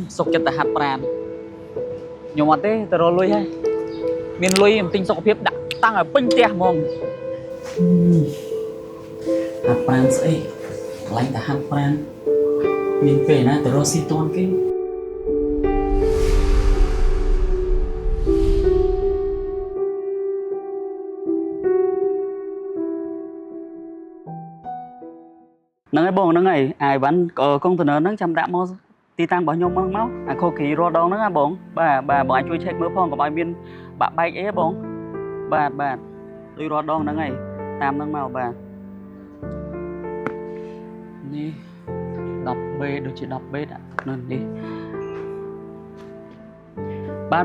sọc chật hạt pràn nhiều mặt thế tao rồi lui hay miền lui tinh sọc phiếp đã tăng ở pin tia mong hạt pràn sấy lấy ta hạt pràn miền về na tao rồi si ton cái nâng ấy bông nâng ấy ai vẫn có công ty nâng chăm đạm mô ti tan bỏ nhôm măng máu khô kỳ ro đòn nâng á bông bà bọn anh chui check mưa phong của bà miên bà bay ấy bông bà tôi ro đòn nâng ấy tam nâng màu bà đi đọc b được chỉ đọc b đã nên đi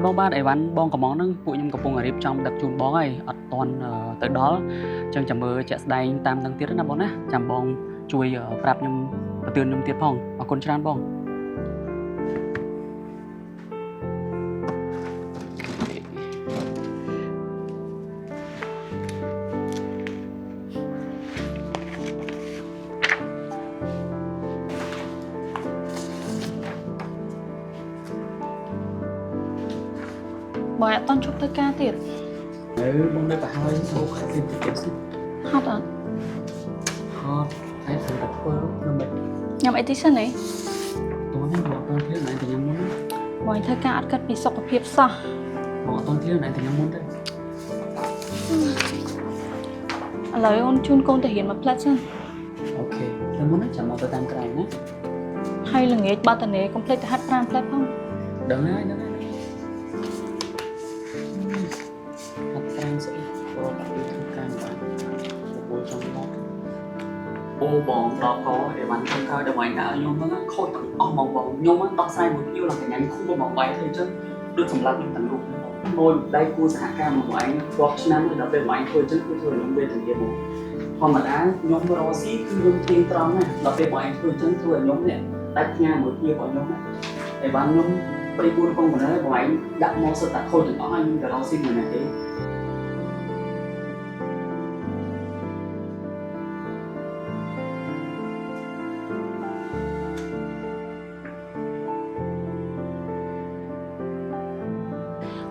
bông ấy vẫn bông có món nâng phụ nhâm cặp bông ở điệp trong đặc trùn bó ấy ở toàn tới đó chân chầm mưa chạy đây tam nâng tiết rất là bông á chầm bông chui ở prap nhâmตื่นnhâm tiết phong ở con tràn bông Bọn ton chụp tới ca tiệt. Bông đây bà hơi bông khá tìm tiết xích Hot à? Hot Hãy thử đặt qua lúc nằm bệnh Nhằm ấy tí sân ấy. Tối nay bỏ con thiếu này thì nhắm muốn Bọn thơ ca át cất bị sọc ở phiếp xa. Bỏ con thiếu này thì nhắm muốn đây Lời ôn chun công thể hiện mà plát chân. Ok, tôi muốn chẳng mau tôi tăng cái này nhé Hay là nghe ba tần ấy complete hát pran plát không? Đừng đấy Hạt trang sẽ có các cái thức can và phục vụ trong đó ô bọn đó có để bắn trong cao để ngoài đã nhôm nó khôi tận mỏng bóng nhôm á đọc sai một nhiêu là cái nhánh khu và mỏng váy thôi chứ được sầm lắc những tầng lục môi đây cô sẽ hạ cam một anh box năm thì nó về ngoài thôi chứ cứ thôi nhôm về từng điểm một còn mà đã nhôm đó xí cứ nhôm tiên trống này nó về ngoài thôi chứ thôi nhôm này đánh nha một nhiêu của nhôm này để bắn nhôm bây buôn con của nó ngoài đặt mô sơ tạc khôi tận đó anh để nó xin người này thế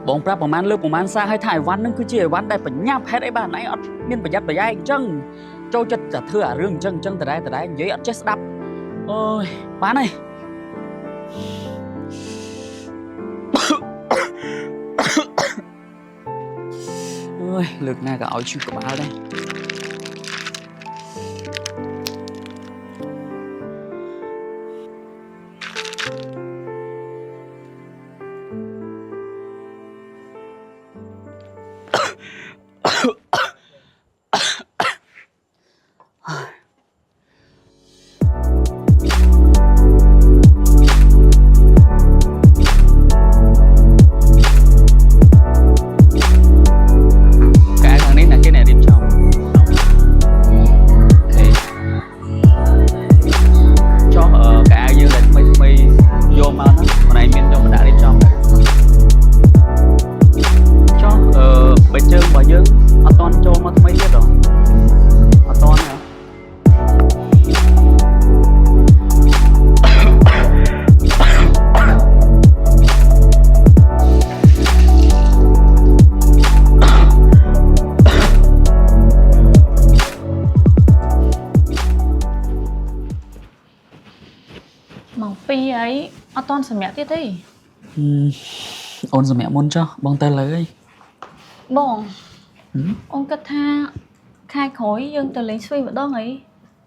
bóng prapประมาณ លើក ប្រមាណ សារ ឲ្យ ថា អីវ៉ាន់ នឹង គឺជា អីវ៉ាន់ ដែល បញ្ញាប់ ហេតុ អី បាន ឯង អត់ មាន ប្រយ័ត្ន ប្រយែង អញ្ចឹង ចូល ចិត្ត តែ ធ្វើ អា រឿង អញ្ចឹង អញ្ចឹង ដដែល និយាយ អត់ ចេះ ស្ដាប់ អូយ បាន ហើយ អូយ លើក ណា ក៏ ឲ្យ ឈឺ ក្បាល ដែរអត់តន់សម្រាប់ទៀតទេ អូនសម្រាប់មុនចុះបងទៅលើអី បងអូនគិតថាខែក្រោយយើងទៅលេងស្វីម្ដងអី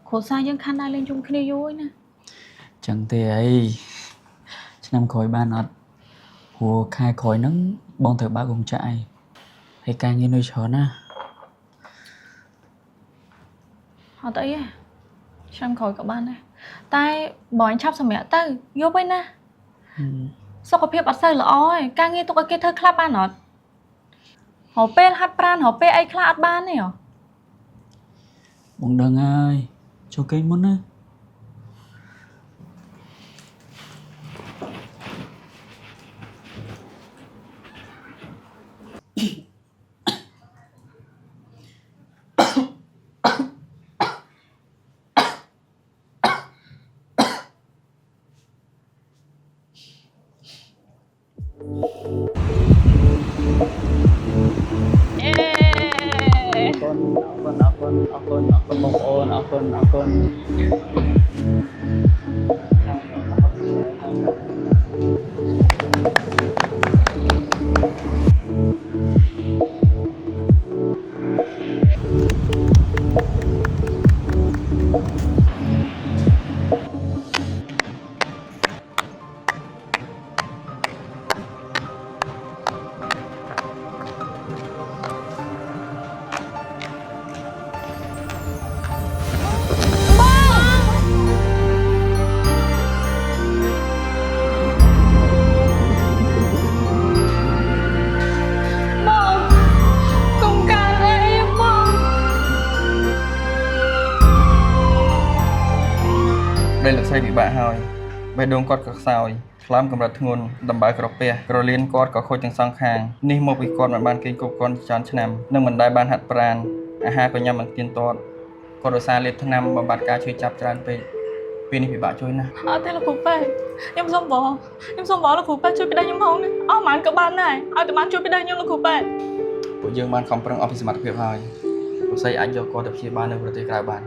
គ្រួសារយើងខាន់ដើរលេងជុំគ្នាយូរហើយណា ចឹងទេអីឆ្នាំក្រោយបានអត់ព្រោះខែក្រោយហ្នឹងបងត្រូវបើករោងចក្រអីហើយការងារនៅច្រើនណា អត់អីទេឆ្នាំក្រោយក៏បានដែរតែបងអញឆាប់សម្រាប់ទៅយប់ហើយណាសុខភាពអត់សូវល្អទេការងារទុកឲ្យគេធ្វើខ្លះបានអត់រហពេលហាត់ប្រាណរហពេលអីខ្លះអត់បានទេហ៎ បងដឹងហើយចូលគេងមុនណា អ เอ๊ អរគុណបងប្អូនអរគុណបងកុំកើតអីបង ដីលោកស្រីពិបាកហើយបេះដូងគាត់ក៏ខ្សោយថ្លើមកម្រិតធ្ងន់ដំបៅក្រពះក្រលៀនគាត់ក៏ខូចទាំងសងខាងនេះមកពីគាត់មិនបានគេងគ្រប់គ្រាន់ច្រើនឆ្នាំនិងមិនដែលបានហាត់ប្រាណអាហារក៏ញ៉ាំមិនទៀងទាត់គាត់ឧស្សាហ៍លេបថ្នាំបំបត្តិការឈឺចាប់ច្រើនពេកពេលនេះពិបាកជួយណាស់ អត់ទេលោកគ្រូពេទ្យខ្ញុំសុំបងលោកគ្រូពេទ្យជួយពីដៃខ្ញុំផងណាអស់មិនក៏បានដែរឲ្យតែបានជួយពីដៃខ្ញុំលោកគ្រូពេទ្យ ពួកយើងបានខំប្រឹងអស់ពីសមត្ថភាពហើយលោកស្រីអាចយកគាត់ទៅព្យាបាលនៅប្រទេសក្រៅបាន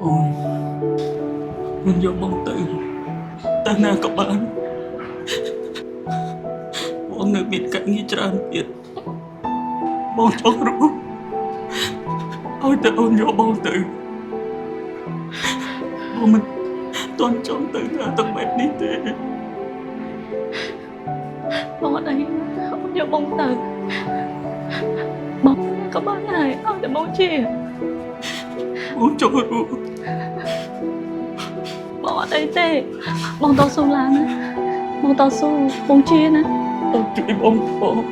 អូនមិនយកបងទៅណាក៏បានបងនៅមានកាក់ងារច្រើនទៀតបងចង់រស់ឲ្យតែអូនយកបងទៅបងមិនតន់ចង់ទៅណាទាំងបែបនេះទេ បងអត់អីអូនយកបងទៅបងក៏បានដែរឲ្យតែបងជា បងចង់រស់ បងអត់អីទេបងតស៊ូឡើងណាបងតស៊ូបងជាណា អូខេបងប្អូន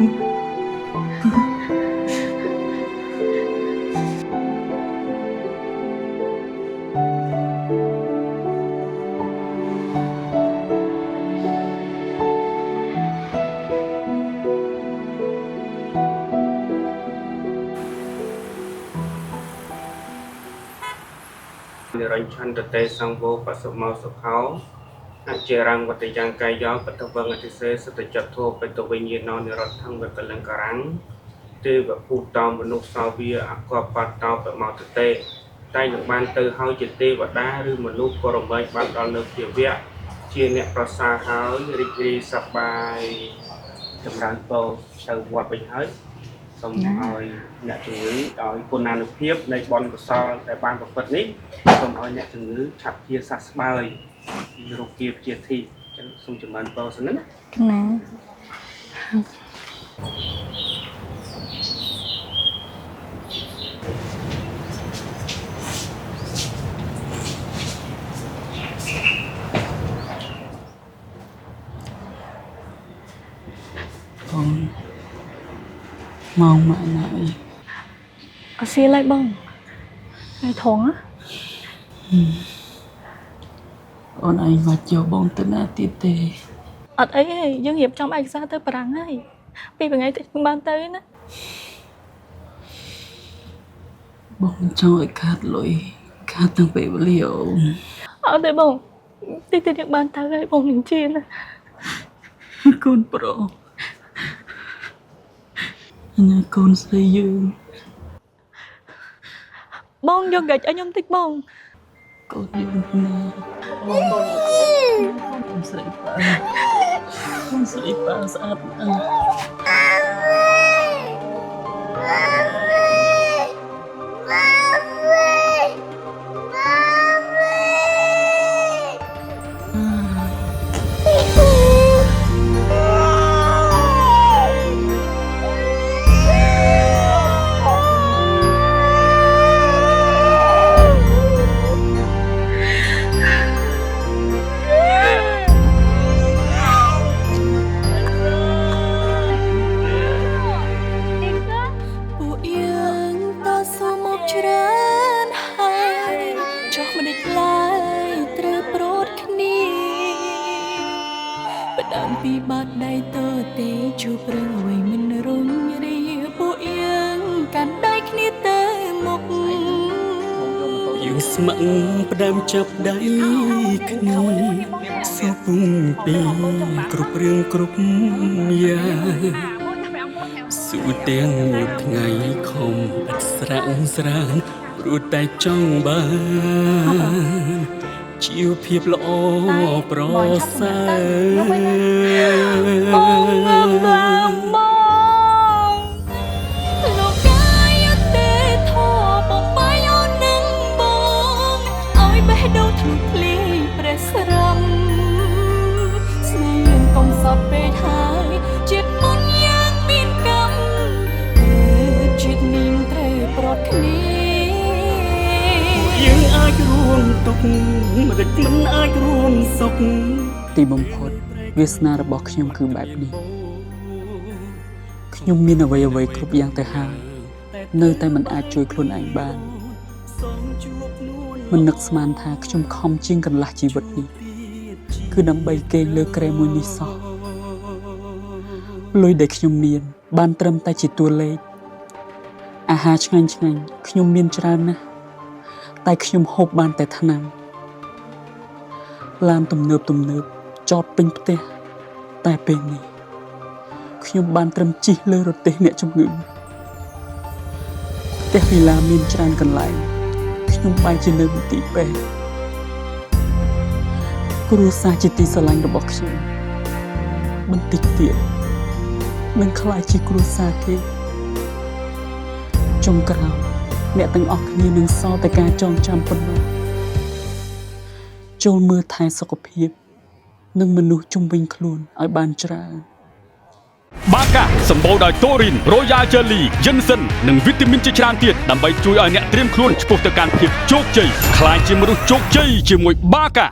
និរញ្ឆន្ទតេសង្វោបសុមោសុខោអជារੰវតយ៉ាងកាយោបតវងអតិសេសតចតធោបតវិញ្ញាណនិរដ្ឋੰវកលង្ការੰទេវភូតោមនុស្សសាវាអកបតោបមោទតេតែនឹងបានទៅហើយជាទេវតាឬមនុស្សក៏រមែងបានដល់នៅភាវៈជាអ្នកប្រសើរហើយរីករាយសប្បាយចម្រើនពរទៅវត្តវិញហើយសូមឲ្យអ្នកជំងឺដោយគុណានុភាពនៃបុណ្យកុសលដែលបានប្រព្រឹត្តនេះសូមឲ្យអ្នកជំងឺឆាប់ជាសះស្បើយរោគគាជាធីចឹងសូមចម្រើនពរសិនណា ណា បងមកម៉ាក់ណាអី អត់ស៊ីឡើយបងហើយថងណា អូនឯងមកយកបងទៅណាទៀតទេ អត់អីទេយើងរៀបចំឯកសារទៅប្រាំងហើយពីថ្ងៃទៀតយើងបានទៅណា បងមិនចង់ឲ្យខាតលុយខាតទាំងពេលវេលាអូន អត់ទេបងទីទៀតយើងបានទៅហើយបងនឹងជាណា កូនប្រុសណាកូនស្រីយើង បងយកកាច់ឲ្យខ្ញុំតិចបង កូនយើងណាបងកូនស្រីប៉ាកូនស្រីប៉ាស្អាតណាស់ ប ពីបាត់ដៃតទេជួបរឿងអ្វីមិនរុញរាពួកយើងកាន់ដៃគ្នាទៅមុខយើងស្ម័គ្រផ្ដើមចាប់ដៃគ្នាសោះពុំពីគ្រប់រឿងគ្រប់យ៉ាងសួរទាំងយប់ថ្ងៃខំអត់ស្រាក់ស្រានព្រោះតែចង់បានជីវភាពល្អប្រសើរបងលោកកាយទេធោបងបាយអូននឹងបងឲ្យបេះដូងធ្លុះភ្លីព្រះស្រមស្នេហ៍យើងកុំសត់ពេកហើយចិត្តមុនយ៉ាងមានកម្មចិត្តនាងត្រូវប្រត់គ្នាយើងអាចរួមទុកមិនអាចរួមសុខទីបំផុតវាសនារបស់ខ្ញុំគឺបែបនេះខ្ញុំមានអ្វីគ្រប់យ៉ាងទៅហើយនៅតែមិនអាចជួយខ្លួនឯងបានមិននឹកស្មានថាខ្ញុំខំជាងកន្លះជីវិតនេះគឺដើម្បីគេងលើក្រែមួយនេះសោះលុយដែលខ្ញុំមានបានត្រឹមតែជាតួលេខអាហារឆ្ងាញ់ខ្ញុំមានច្រើនណាស់តែខ្ញុំហូបបានតែថ្នាំឡានទំនើបចតពេញផ្ទះតែពេលនេះខ្ញុំបានត្រឹមជិះលើរទេះអ្នកជំងឺផ្ទះវិឡាមានច្រើនកន្លែងខ្ញុំបែរជានៅមន្ទីរពេទ្យគ្រួសារជាទីស្រឡាញ់របស់ខ្ញុំបន្តិចទៀតនឹងក្លាយជាគ្រួសារគេចុងក្រោយអ្នកទាំងអស់គ្នានឹងសល់តែការចងចាំប៉ុណ្ណោះចូលមើលថែសុខភាពនិងមនុស្សជុំវិញខ្លួនឲ្យបានច្រើនបាកាសម្បូរដោយតូរីន Royal Jelly យិនសិននិងវីតាមីនជាច្រើនទៀតដើម្បីជួយឲ្យអ្នកត្រៀមខ្លួនឆ្ពោះទៅកាន់ភាពជោគជ័យខ្លាចជាមនុស្សជោគជ័យជាមួយបាកា